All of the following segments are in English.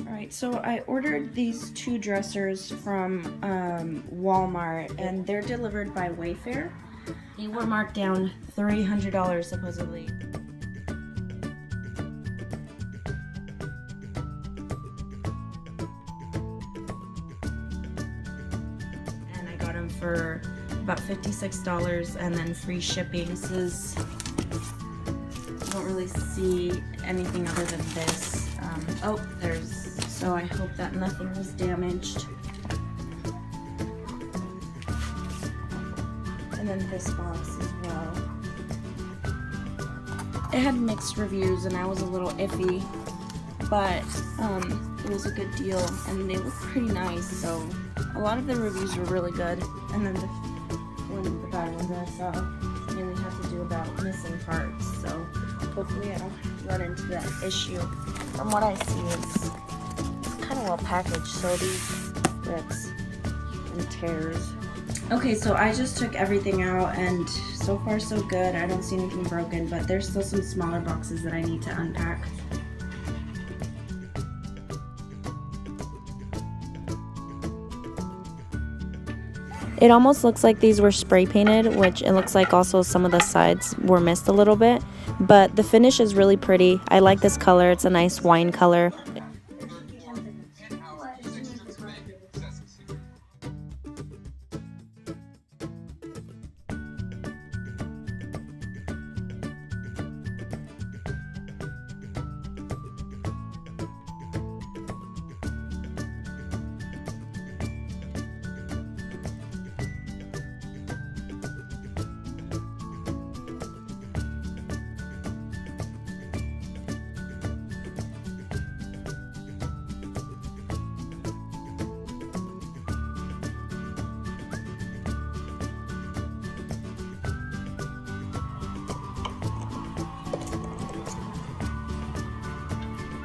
Alright, so I ordered these 2 dressers from Walmart, and they're delivered by Wayfair. They were marked down $300 supposedly. And I got them for about $56 and then free shipping. This is, I don't really see anything other than this. Oh, so I hope that nothing was damaged. And then this box as well. It had mixed reviews and I was a little iffy, but it was a good deal and they look pretty nice, so a lot of the reviews were really good. And then the bad ones I saw mainly had to do about missing parts, so hopefully I don't run into that issue. From what I see, it's kind of well packaged, so these rips and tears. Okay, so I just took everything out and so far so good. I don't see anything broken, but there's still some smaller boxes that I need to unpack. It almost looks like these were spray painted, which it looks like also some of the sides were missed a little bit, but the finish is really pretty. I like this color. It's a nice wine color.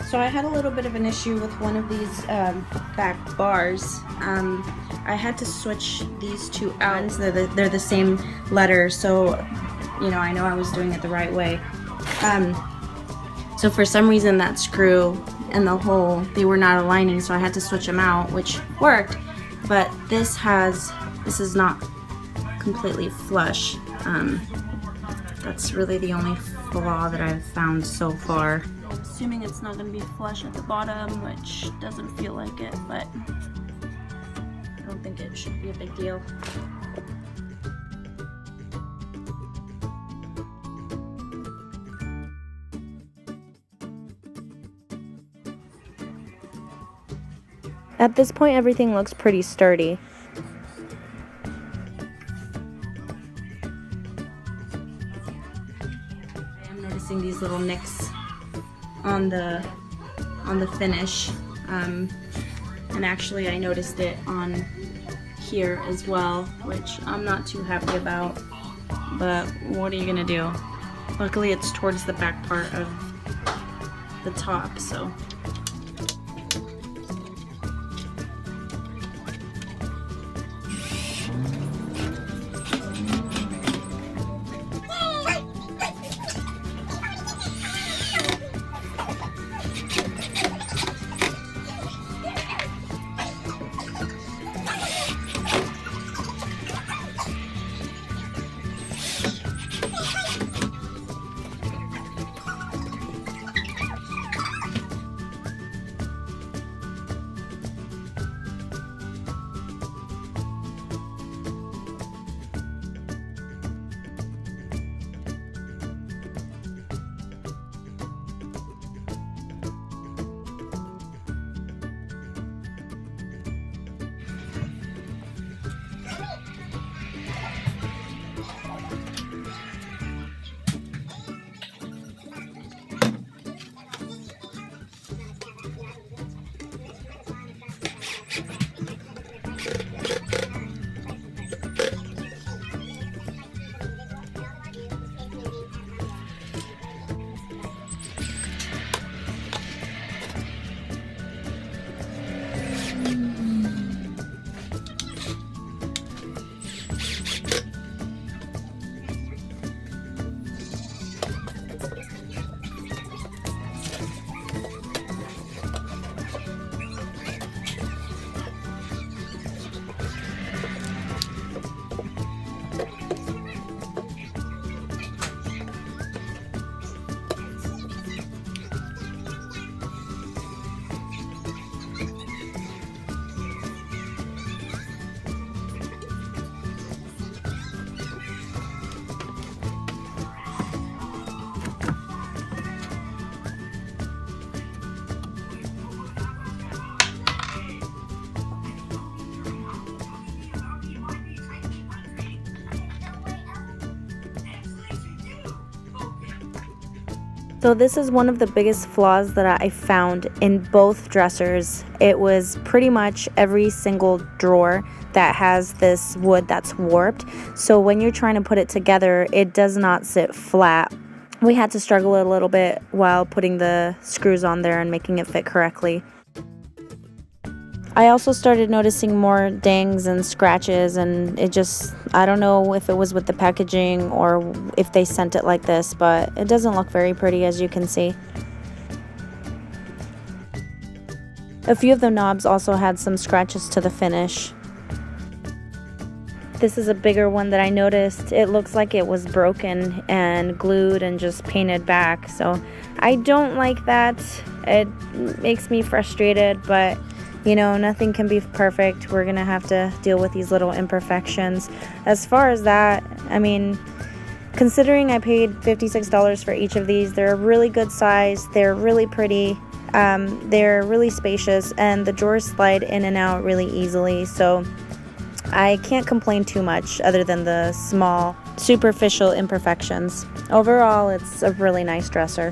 So I had a little bit of an issue with one of these back bars. I had to switch these 2 out. They're the same letter, so you know I was doing it the right way. So for some reason that screw and the hole, they were not aligning, so I had to switch them out, which worked. But this is not completely flush. That's really the only flaw that I've found so far. I'm assuming it's not going to be flush at the bottom, which doesn't feel like it, but I don't think it should be a big deal. At this point, everything looks pretty sturdy. I'm noticing these little nicks on the finish, and actually I noticed it on here as well, which I'm not too happy about, but what are you gonna do? Luckily it's towards the back part of the top, so So this is one of the biggest flaws that I found in both dressers. It was pretty much every single drawer that has this wood that's warped. So when you're trying to put it together, it does not sit flat. We had to struggle a little bit while putting the screws on there and making it fit correctly. I also started noticing more dings and scratches, and it just, I don't know if it was with the packaging or if they sent it like this, but it doesn't look very pretty, as you can see. A few of the knobs also had some scratches to the finish. This is a bigger one that I noticed. It looks like it was broken and glued and just painted back, so I don't like that. It makes me frustrated, but you know, nothing can be perfect. We're gonna have to deal with these little imperfections. As far as that, I mean, considering I paid $56 for each of these, they're a really good size, they're really pretty, they're really spacious, and the drawers slide in and out really easily, so I can't complain too much other than the small superficial imperfections. Overall, it's a really nice dresser.